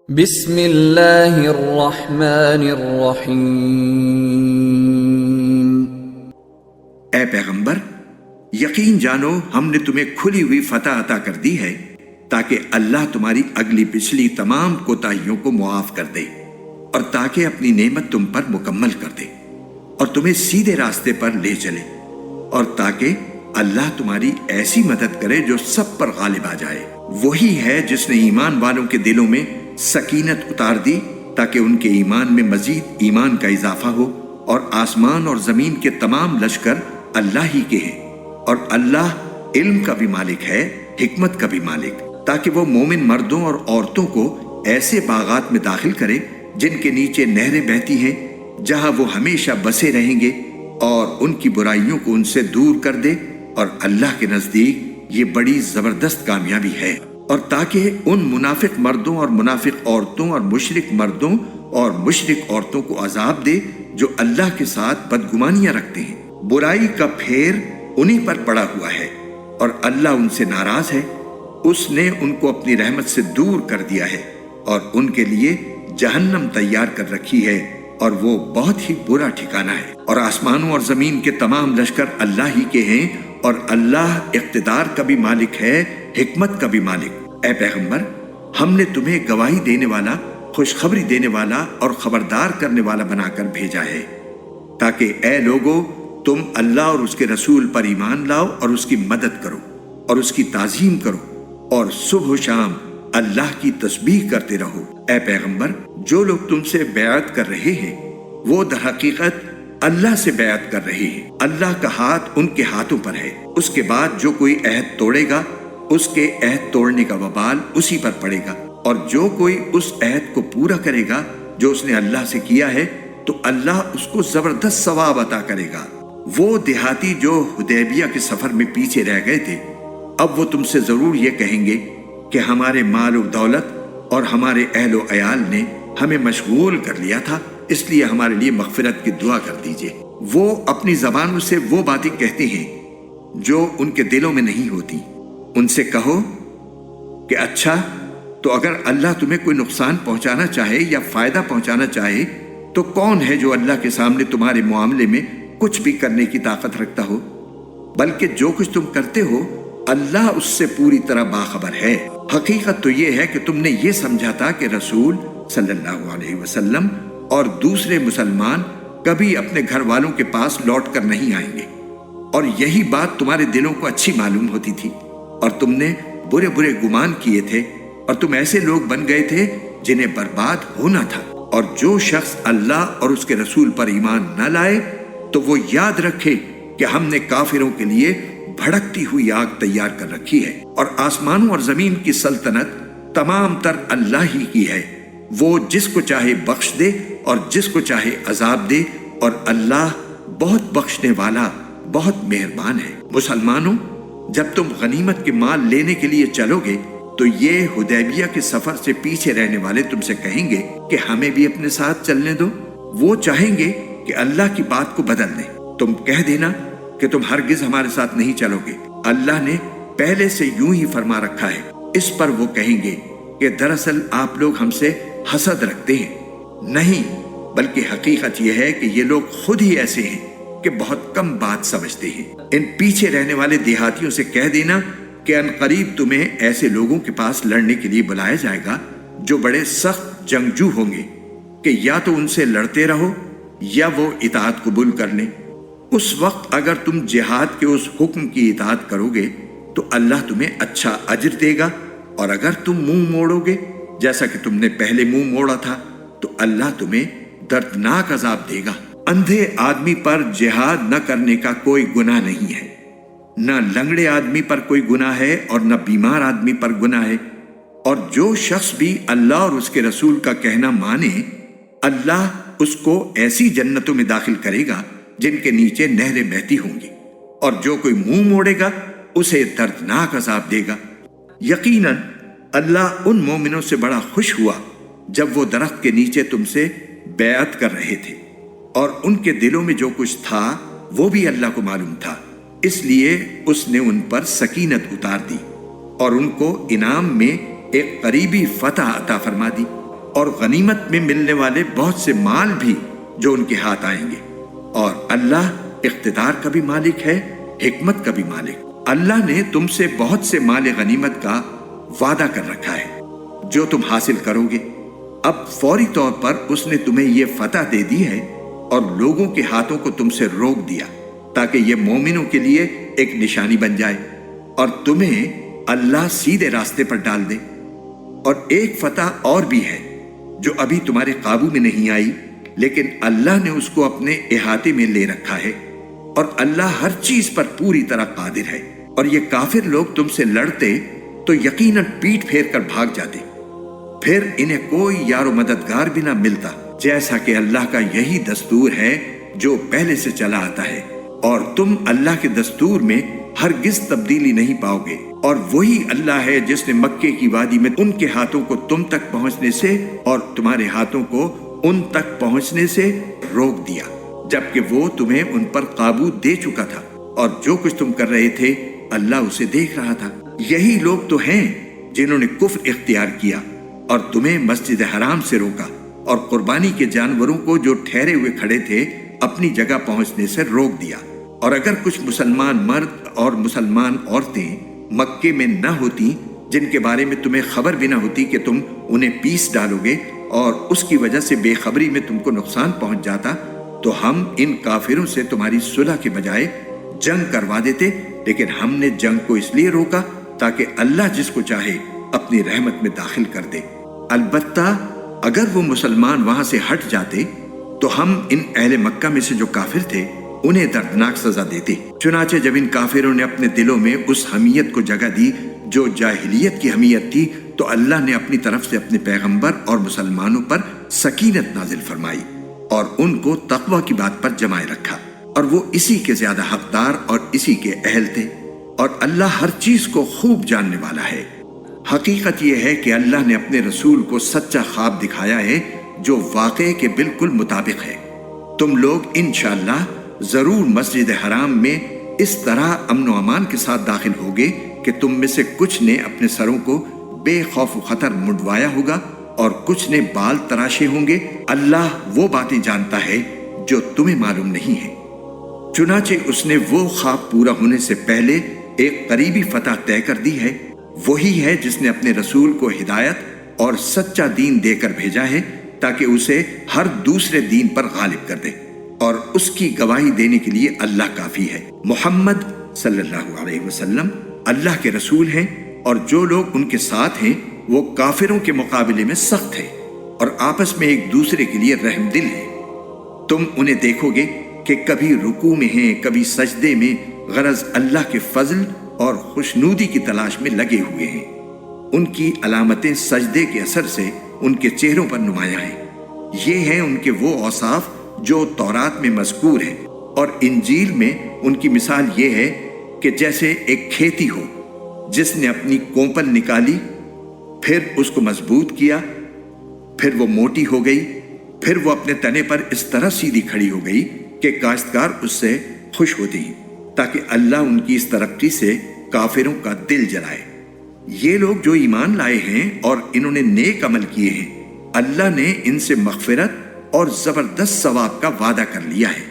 بسم اللہ الرحمن الرحیم۔ اے پیغمبر، یقین جانو ہم نے تمہیں کھلی ہوئی فتح عطا کر دی ہے تاکہ اللہ تمہاری اگلی پچھلی تمام کوتاہیوں کو معاف کر دے اور تاکہ اپنی نعمت تم پر مکمل کر دے اور تمہیں سیدھے راستے پر لے چلے، اور تاکہ اللہ تمہاری ایسی مدد کرے جو سب پر غالب آ جائے۔ وہی ہے جس نے ایمان والوں کے دلوں میں سکینت اتار دی تاکہ ان کے ایمان میں مزید ایمان کا اضافہ ہو، اور آسمان اور زمین کے تمام لشکر اللہ ہی کے ہیں، اور اللہ علم کا بھی مالک ہے، حکمت کا بھی مالک، تاکہ وہ مومن مردوں اور عورتوں کو ایسے باغات میں داخل کرے جن کے نیچے نہریں بہتی ہیں، جہاں وہ ہمیشہ بسے رہیں گے، اور ان کی برائیوں کو ان سے دور کر دے، اور اللہ کے نزدیک یہ بڑی زبردست کامیابی ہے۔ اور تاکہ ان منافق مردوں اور منافق عورتوں اور مشرک مردوں اور مشرک عورتوں کو عذاب دے جو اللہ کے ساتھ بدگمانیاں رکھتے ہیں۔ برائی کا پھیر انہی پر پڑا ہوا ہے، اور اللہ ان سے ناراض ہے۔ اس نے ان کو اپنی رحمت سے دور کر دیا ہے، اور ان کے لیے جہنم تیار کر رکھی ہے، اور وہ بہت ہی برا ٹھکانہ ہے۔ اور آسمانوں اور زمین کے تمام لشکر اللہ ہی کے ہیں، اور اللہ اقتدار کا بھی مالک ہے، حکمت کا بھی مالک۔ اے پیغمبر، ہم نے تمہیں گواہی دینے والا، خوشخبری دینے والا اور خبردار کرنے والا بنا کر بھیجا ہے، تاکہ اے لوگو تم اللہ اور اس کے رسول پر ایمان لاؤ اور اس کی مدد کرو اور اس کی تعظیم کرو، اور صبح و شام اللہ کی تسبیح کرتے رہو۔ اے پیغمبر، جو لوگ تم سے بیعت کر رہے ہیں وہ در حقیقت اللہ سے بیعت کر رہے ہیں۔ اللہ کا ہاتھ ان کے ہاتھوں پر ہے۔ اس کے بعد جو کوئی عہد توڑے گا اس کے عہد توڑنے کا وبال اسی پر پڑے گا، اور جو کوئی اس عہد کو پورا کرے گا جو اس نے اللہ سے کیا ہے تو اللہ اس کو زبردست ثواب عطا کرے گا۔ وہ دیہاتی جو حدیبیہ کے سفر میں پیچھے رہ گئے تھے، اب وہ تم سے ضرور یہ کہیں گے کہ ہمارے مال و دولت اور ہمارے اہل و عیال نے ہمیں مشغول کر لیا تھا، اس لیے ہمارے لیے مغفرت کی دعا کر دیجئے۔ وہ اپنی زبانوں سے وہ باتیں کہتے ہیں جو ان کے دلوں میں نہیں ہوتی۔ ان سے کہو کہ اچھا، تو اگر اللہ تمہیں کوئی نقصان پہنچانا چاہے یا فائدہ پہنچانا چاہے تو کون ہے جو اللہ کے سامنے تمہارے معاملے میں کچھ بھی کرنے کی طاقت رکھتا ہو؟ بلکہ جو کچھ تم کرتے ہو اللہ اس سے پوری طرح باخبر ہے۔ حقیقت تو یہ ہے کہ تم نے یہ سمجھا تھا کہ رسول صلی اللہ علیہ وسلم اور دوسرے مسلمان کبھی اپنے گھر والوں کے پاس لوٹ کر نہیں آئیں گے، اور یہی بات تمہارے دلوں کو اچھی معلوم ہوتی تھی، اور تم نے برے برے گمان کیے تھے، اور تم ایسے لوگ بن گئے تھے جنہیں برباد ہونا تھا۔ اور جو شخص اللہ اور اس کے رسول پر ایمان نہ لائے تو وہ یاد رکھے کہ ہم نے کافروں کے لیے بھڑکتی ہوئی آگ تیار کر رکھی ہے، اور آسمانوں اور زمین کی سلطنت تمام تر اللہ ہی کی ہے۔ وہ جس کو چاہے بخش دے اور جس کو چاہے عذاب دے، اور اللہ بہت بخشنے والا، بہت مہربان ہے۔ مسلمانوں، جب تم غنیمت کے مال لینے کے لیے چلو گے تو یہ حدیبیہ کے سفر سے پیچھے رہنے والے تم سے کہیں گے کہ ہمیں بھی اپنے ساتھ چلنے دو۔ وہ چاہیں گے کہ اللہ کی بات کو بدل دیں۔ تم کہہ دینا کہ تم ہرگز ہمارے ساتھ نہیں چلو گے، اللہ نے پہلے سے یوں ہی فرما رکھا ہے۔ اس پر وہ کہیں گے کہ دراصل آپ لوگ ہم سے حسد رکھتے ہیں۔ نہیں، بلکہ حقیقت یہ ہے کہ یہ لوگ خود ہی ایسے ہیں کہ بہت کم بات سمجھتے ہیں۔ ان پیچھے رہنے والے دیہاتیوں سے کہہ دینا کہ ان قریب تمہیں ایسے لوگوں کے پاس لڑنے کے لیے بلایا جائے گا جو بڑے سخت جنگجو ہوں گے، کہ یا تو ان سے لڑتے رہو یا وہ اطاعت قبول کر لیں۔ اس وقت اگر تم جہاد کے اس حکم کی اطاعت کرو گے تو اللہ تمہیں اچھا اجر دے گا، اور اگر تم منہ موڑو گے جیسا کہ تم نے پہلے منہ موڑا تھا تو اللہ تمہیں دردناک عذاب دے گا۔ اندھے آدمی پر جہاد نہ کرنے کا کوئی گناہ نہیں ہے، نہ لنگڑے آدمی پر کوئی گناہ ہے اور نہ بیمار آدمی پر گناہ ہے۔ اور جو شخص بھی اللہ اور اس کے رسول کا کہنا مانے، اللہ اس کو ایسی جنتوں میں داخل کرے گا جن کے نیچے نہریں بہتی ہوں گی، اور جو کوئی منہ موڑے گا اسے دردناک عذاب دے گا۔ یقیناً اللہ ان مومنوں سے بڑا خوش ہوا جب وہ درخت کے نیچے تم سے بیعت کر رہے تھے، اور ان کے دلوں میں جو کچھ تھا وہ بھی اللہ کو معلوم تھا، اس لیے اس نے ان پر سکینت اتار دی اور ان کو انعام میں ایک قریبی فتح عطا فرما دی۔ اور غنیمت میں ملنے والے بہت سے مال بھی جو ان کے ہاتھ آئیں گے۔ اور اللہ اقتدار کا بھی مالک ہے، حکمت کا بھی مالک۔ اللہ نے تم سے بہت سے مال غنیمت کا وعدہ کر رکھا ہے جو تم حاصل کرو گے۔ اب فوری طور پر اس نے تمہیں یہ فتح دے دی ہے اور لوگوں کے ہاتھوں کو تم سے روک دیا تاکہ یہ مومنوں کے لیے ایک نشانی بن جائے اور تمہیں اللہ سیدھے راستے پر ڈال دے۔ اور ایک فتح اور بھی ہے جو ابھی تمہارے قابو میں نہیں آئی، لیکن اللہ نے اس کو اپنے احاطے میں لے رکھا ہے، اور اللہ ہر چیز پر پوری طرح قادر ہے۔ اور یہ کافر لوگ تم سے لڑتے تو یقیناً پیٹ پھیر کر بھاگ جاتے، پھر انہیں کوئی یار و مددگار بھی نہ ملتا، جیسا کہ اللہ کا یہی دستور ہے جو پہلے سے چلا آتا ہے، اور تم اللہ کے دستور میں ہرگز تبدیلی نہیں پاؤ گے۔ اور وہی اللہ ہے جس نے مکے کی وادی میں ان کے ہاتھوں کو تم تک پہنچنے سے اور تمہارے ہاتھوں کو ان تک پہنچنے سے روک دیا، جبکہ وہ تمہیں ان پر قابو دے چکا تھا، اور جو کچھ تم کر رہے تھے اللہ اسے دیکھ رہا تھا۔ یہی لوگ تو ہیں جنہوں نے کفر اختیار کیا اور تمہیں مسجد حرام سے روکا، اور قربانی کے جانوروں کو جو ٹھہرے ہوئے کھڑے تھے اپنی جگہ پہنچنے سے روک دیا۔ اور اگر کچھ مسلمان مرد اور مسلمان عورتیں مکے میں نہ ہوتی جن کے بارے میں تمہیں خبر بھی نہ ہوتی کہ تم انہیں پیس ڈالو گے اور اس کی وجہ سے بے خبری میں تم کو نقصان پہنچ جاتا، تو ہم ان کافروں سے تمہاری صلح کے بجائے جنگ کروا دیتے، لیکن ہم نے جنگ کو اس لیے روکا تاکہ اللہ جس کو چاہے اپنی رحمت میں داخل کر دے۔ البتہ اگر وہ مسلمان وہاں سے ہٹ جاتے تو ہم ان اہل مکہ میں سے جو کافر تھے انہیں دردناک سزا دیتے۔ چنانچہ جب ان کافروں نے اپنے دلوں میں اس حمیت کو جگہ دی جو جاہلیت کی حمیت تھی، تو اللہ نے اپنی طرف سے اپنے پیغمبر اور مسلمانوں پر سکینت نازل فرمائی اور ان کو تقوی کی بات پر جمائے رکھا، اور وہ اسی کے زیادہ حقدار اور اسی کے اہل تھے، اور اللہ ہر چیز کو خوب جاننے والا ہے۔ حقیقت یہ ہے کہ اللہ نے اپنے رسول کو سچا خواب دکھایا ہے جو واقعے کے بالکل مطابق ہے۔ تم لوگ انشاءاللہ ضرور مسجد حرام میں اس طرح امن و امان کے ساتھ داخل ہوگے کہ تم میں سے کچھ نے اپنے سروں کو بے خوف و خطر منڈوایا ہوگا اور کچھ نے بال تراشے ہوں گے۔ اللہ وہ باتیں جانتا ہے جو تمہیں معلوم نہیں ہے۔ چنانچہ اس نے وہ خواب پورا ہونے سے پہلے ایک قریبی فتح طے کر دی ہے۔ وہی ہے جس نے اپنے رسول کو ہدایت اور سچا دین دے کر بھیجا ہے تاکہ اسے ہر دوسرے دین پر غالب کر دے، اور اس کی گواہی دینے کے لیے اللہ کافی ہے۔ محمد صلی اللہ علیہ وسلم اللہ کے رسول ہیں، اور جو لوگ ان کے ساتھ ہیں وہ کافروں کے مقابلے میں سخت ہیں اور آپس میں ایک دوسرے کے لیے رحم دل ہیں۔ تم انہیں دیکھو گے کہ کبھی رکوع میں ہیں، کبھی سجدے میں، غرض اللہ کے فضل اور خوشنودی کی تلاش میں لگے ہوئے ہیں۔ ان کی علامتیں سجدے کے اثر سے ان کے چہروں پر نمایاں ہیں۔ یہ ہیں ان کے وہ اوصاف جو تورات میں مذکور ہیں، اور انجیل میں ان کی مثال یہ ہے کہ جیسے ایک کھیتی ہو جس نے اپنی کونپل نکالی، پھر اس کو مضبوط کیا، پھر وہ موٹی ہو گئی، پھر وہ اپنے تنے پر اس طرح سیدھی کھڑی ہو گئی کہ کاشتکار اس سے خوش ہوتے ہیں، تاکہ اللہ ان کی اس ترقی سے کافروں کا دل جلائے۔ یہ لوگ جو ایمان لائے ہیں اور انہوں نے نیک عمل کیے ہیں، اللہ نے ان سے مغفرت اور زبردست ثواب کا وعدہ کر لیا ہے۔